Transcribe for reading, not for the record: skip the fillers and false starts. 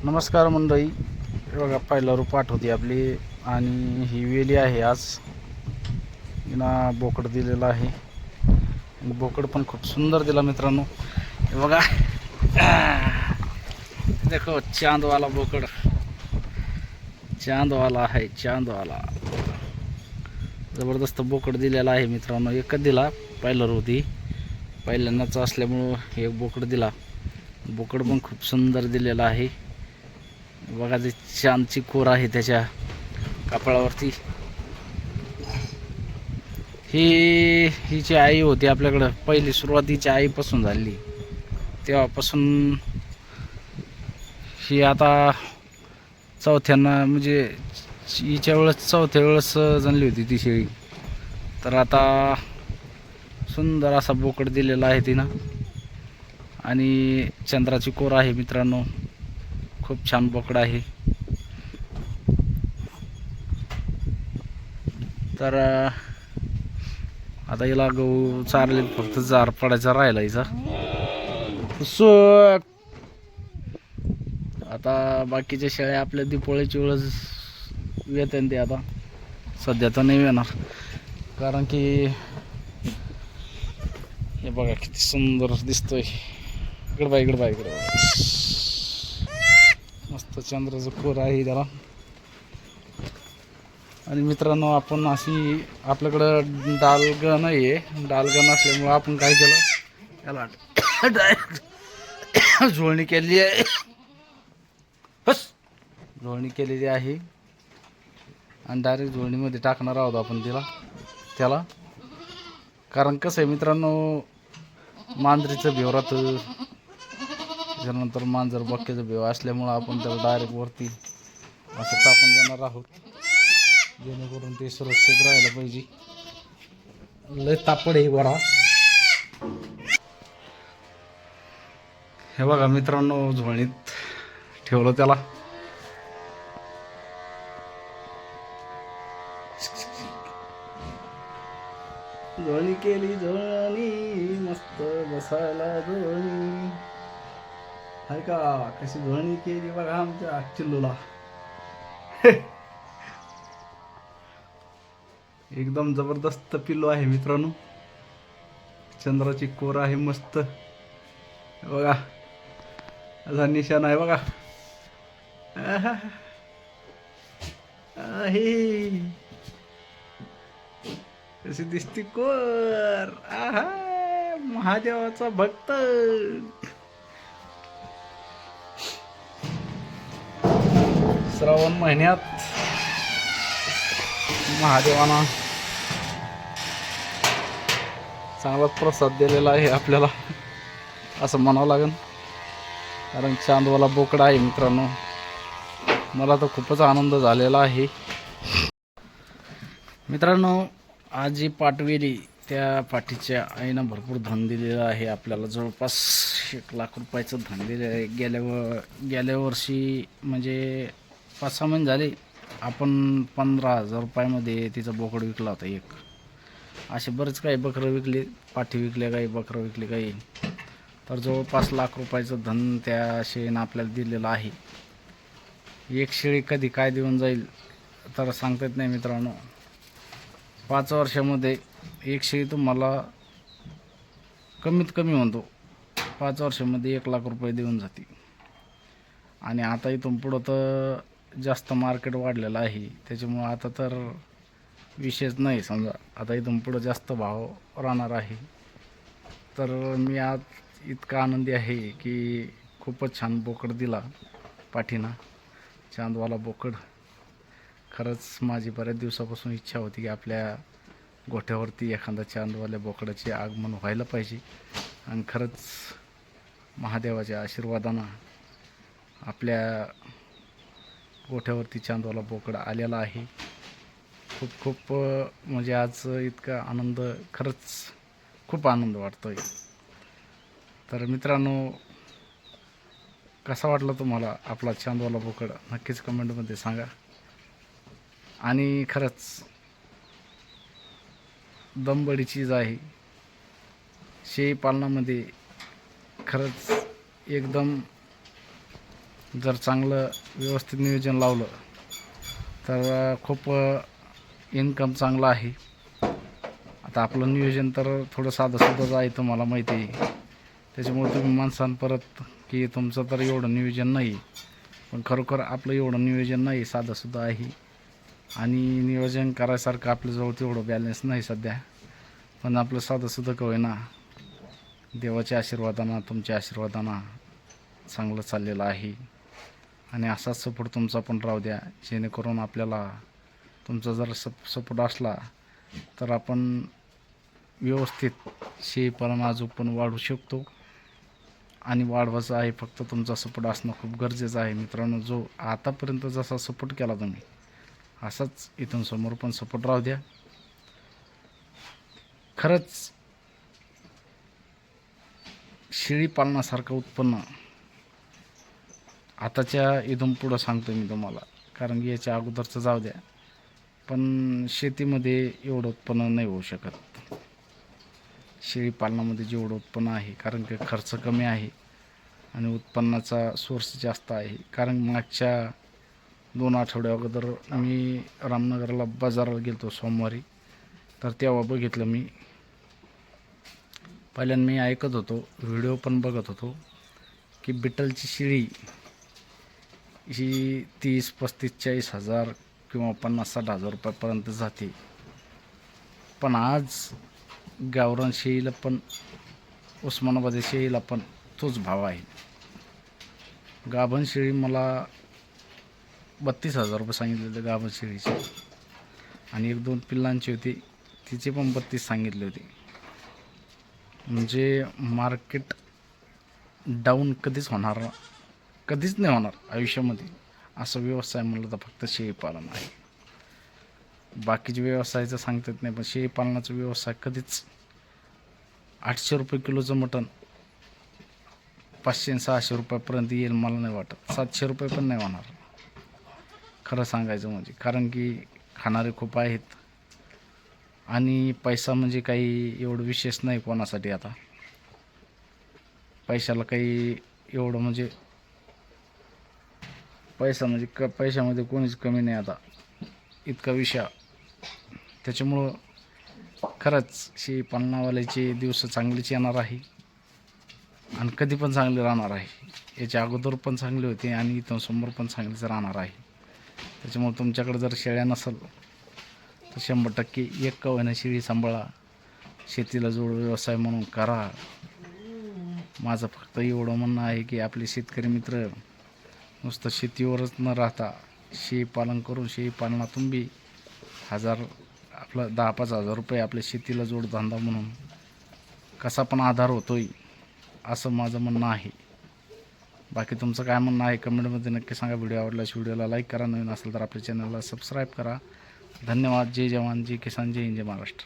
नमस्कार मंडळी. हे बघा पहिला रूप पाठ आपली आणि ही वेली आहे. आज हिना बोकड दिलेला आहे. बोकड पण खूप सुंदर दिला मित्रांनो. हे बघा देखो चांदवाला बोकड, चांदवाला आहे, चांदवाला जबरदस्त बोकड दिलेला आहे मित्रांनो. एकच दिला, पहिला होती पहिल्यांदाच असल्यामुळं एक बोकड दिला. बोकड पण खूप सुंदर दिलेला आहे. बघा ते चांदची कोर आहे त्याच्या कपाळावरती. हिची आई होती आपल्याकडं, पहिली सुरुवातीची आईपासून झाली. तेव्हापासून ही आता चौथ्यांना म्हणजे हिच्या वेळेस चौथ्या वेळेस जणली होती ती शेळी. तर आता सुंदर असा बोकड दिलेला आहे तिनं. आणि चंद्राची कोर आहे मित्रांनो. खूप छान बोकड आहे. तर आता हिला गहू चारले, फक्त जार पडायचा राहिला हिचा. आता बाकीच्या शेळ्या आपल्या दिपोळीची वेळेस येते ते. आता सध्या तर नाही येणार, कारण की हे बघा किती सुंदर दिसतोय. इकडे बघा, इकडे बघा, इकडे बघा. मस्त चंद्राचं कोर आहे त्याला. आणि मित्रांनो, आपण अशी आपल्याकडं डालगण आहे. डालगण असल्यामुळं आपण काय केलं, त्याला डायरेक्ट झोळणी केलेली आहे. झोळणी केलेली आहे आणि डायरेक्ट झोळणीमध्ये टाकणार आहोत आपण त्याला. कारण कसं आहे मित्रांनो, मांजरीचं भेव राहतं, त्याच्यानंतर मांजर बक्क्याचं भेव असल्यामुळं आपण त्याला डायरेक्ट वरती असं टाकून देणार आहोत, जेणेकरून ते सुरक्षित राहायला पाहिजे. लय तापड आहे बरा. हे बघा मित्रांनो, झोळणीत ठेवलं त्याला. झोळणी केली, झोळणी मस्त बसायला झोळणी हाय का. कशी झोळणी केली बघा आमच्या चिल्लूला. एकदम जबरदस्त पिल्लू आहे मित्रांनो. चंद्राची कोर आहे मस्त. बघा असा निशाण आहे बघा. कशी दिसती कोर. आहा, महादेवाचा भक्त. श्रावण महिन्यात महादेवाना चांगलाच प्रसाद दिलेला आहे आपल्याला, असं म्हणावं लागेल. कारण चांदवाला बोकडा आहे मित्रांनो. मला तर खूपच आनंद झालेला आहे मित्रांनो. आज जी पाठवेली त्या पाठीच्या आईनं भरपूर धन दिलेलं आहे आपल्याला. जवळपास 1 लाख रुपयाचं धन दिलेलं आहे. गेल्या वर्षी म्हणजे 5-6 महिने झाले आपण 15,000 रुपयामध्ये तिचं बोकड विकला होता एक. असे बरेच काही बकरं विकले, पाठी विकले, काही बकरं विकले काही. तर जवळपास 1 लाख रुपयाचं धन त्या शेळीनं आपल्याला दिलेलं आहे. एक शेळी कधी काय देऊन जाईल तर सांगता येत नाही मित्रांनो. 5 वर्षामध्ये एक शेळी तुम्हाला कमीत कमी म्हणतो 5 वर्षामध्ये 1 लाख रुपये देऊन जाते. आणि आता इथून पुढं तर जास्त मार्केट वाढलेलं आहे, त्याच्यामुळं आता तर विशेष नाही. समजा आता इथून पुढं जास्त भाव राहणार आहे. तर मी आज इतका आनंदी आहे की खूपच छान बोकड दिला पाठीना, चांदवाला बोकड. खरंच माझी बऱ्याच दिवसापासून इच्छा होती की आपल्या गोठ्यावरती एखादा चांदवाल्या बोकडाचे आगमन व्हायला पाहिजे. आणि खरंच महादेवाच्या आशीर्वादानं आपल्या गोठ्यावरती चांदवाला बोकड आलेला आहे. खूप खूप म्हणजे आज इतका आनंद, खरंच खूप आनंद वाटतोय. तर मित्रांनो, कसा वाटला तुम्हाला आपला चांदवाला बोकड नक्कीच कमेंटमध्ये सांगा. आणि खरंच दमबडी चीज आहे शेळी पालनामध्ये. खरंच एकदम जर चांगलं व्यवस्थित नियोजन लावलं तर खूप इन्कम चांगलं आहे. आता आपलं नियोजन तर थोडं साधंसुद्धाच आहे, तुम्हाला माहिती आहे. त्याच्यामुळे तुम्ही माणसानं परत की तुमचं तर एवढं नियोजन नाही, पण खरोखर आपलं एवढं नियोजन नाही, साधंसुद्धा आहे. आणि नियोजन करायसारखं आपल्याजवळ तेवढं बॅलन्स नाही सध्या, पण आपलं साधंसुद्धा का होईना देवाच्या आशीर्वादानं, तुमच्या आशीर्वादानं चांगलं चाललेलं आहे. आणि असाच सपोर्ट तुमचा पण राहू द्या, जेणेकरून आपल्याला तुमचा जर सपोर्ट असला तर आपण व्यवस्थित शेळीपालन अजून पण वाढवू शकतो. आणि वाढवायचं आहे, फक्त तुमचा सपोर्ट असणं खूप गरजेचं आहे मित्रांनो. जो आतापर्यंत जसा सपोर्ट केला तुम्ही, असाच इथून समोर पण सपोर्ट राहू द्या. खरंच शेळीपालनासारखं उत्पन्न आताच्या इथून पुढं सांगतो मी तुम्हाला, कारण की याच्या अगोदरचं जाऊ द्या, पण शेतीमध्ये एवढं उत्पन्न नाही होऊ शकत. शेळीपालनामध्ये जेवढं उत्पन्न आहे, कारण की खर्च कमी आहे आणि उत्पन्नाचा सोर्स जास्त आहे. कारण मागच्या 2 आठवड्या अगोदर मी रामनगरला बाजाराला गेलो सोमवारी, तर तेव्हा बघितलं मी. पहिल्यांदा मी ऐकत होतो, व्हिडिओ पण बघत होतो की बिटलची शेळी ही 30, 35, 40 हजार किंवा 50-60 हजार रुपयापर्यंत जाते. पण आज गावरान शेळीला पण, उस्मानाबादी शेळीला पण तोच भाव आहे. गाभण शेळी मला 32,000 रुपये सांगितले होते गाभण शेळीचे, आणि 1-2 पिल्लांची होती, तिचे पण 32 सांगितले होते. म्हणजे मार्केट डाऊन कधीच नाही होणार आयुष्यामध्ये. असं व्यवसाय म्हणलं तर फक्त शेळीपालन आहे. बाकीचे व्यवसायाचं सांगता येत नाही, पण शेळीपालनाचा व्यवसाय कधीच 800 रुपये किलोचं मटण 500-600 रुपयापर्यंत येईल मला नाही वाटत. 700 रुपये पण नाही होणार खरं सांगायचं म्हणजे. कारण की खाणारे खूप आहेत आणि पैसा म्हणजे काही एवढं विशेष नाही कोणासाठी. आता पैशाला काही एवढं म्हणजे पैसा म्हणजे पैशामध्ये कोणीच कमी नाही आता, इतका विषय. त्याच्यामुळं खरंच शेळीपालनावाल्याचे दिवस चांगलेच येणार आहे आणि कधी पण चांगले राहणार आहे. याच्या अगोदर पण चांगले होते आणि इथून समोर पण चांगलेच राहणार आहे. त्याच्यामुळे तुमच्याकडे जर शेळ्या नसेल तर 100% एक का होईना शेळी सांभाळा, शेतीला जोड व्यवसाय म्हणून करा. माझं फक्त एवढं म्हणणं आहे की आपले शेतकरी मित्र नुसतं शेतीवरच न राहता शेळीपालन करून, शेळीपालनातून बी आपलं 10-5 हजार रुपये आपल्या शेतीला जोडधंदा म्हणून कसा पण आधार होतोय, असं माझं म्हणणं आहे. बाकी तुमचं काय म्हणणं आहे कमेंटमध्ये नक्की सांगा. व्हिडिओ आवडल्यास व्हिडिओला लाईक करा, नवीन असेल तर आपल्या चॅनलला सबस्क्राईब करा. धन्यवाद. जय जवान, जय किसान, जय हिंद, जय महाराष्ट्र.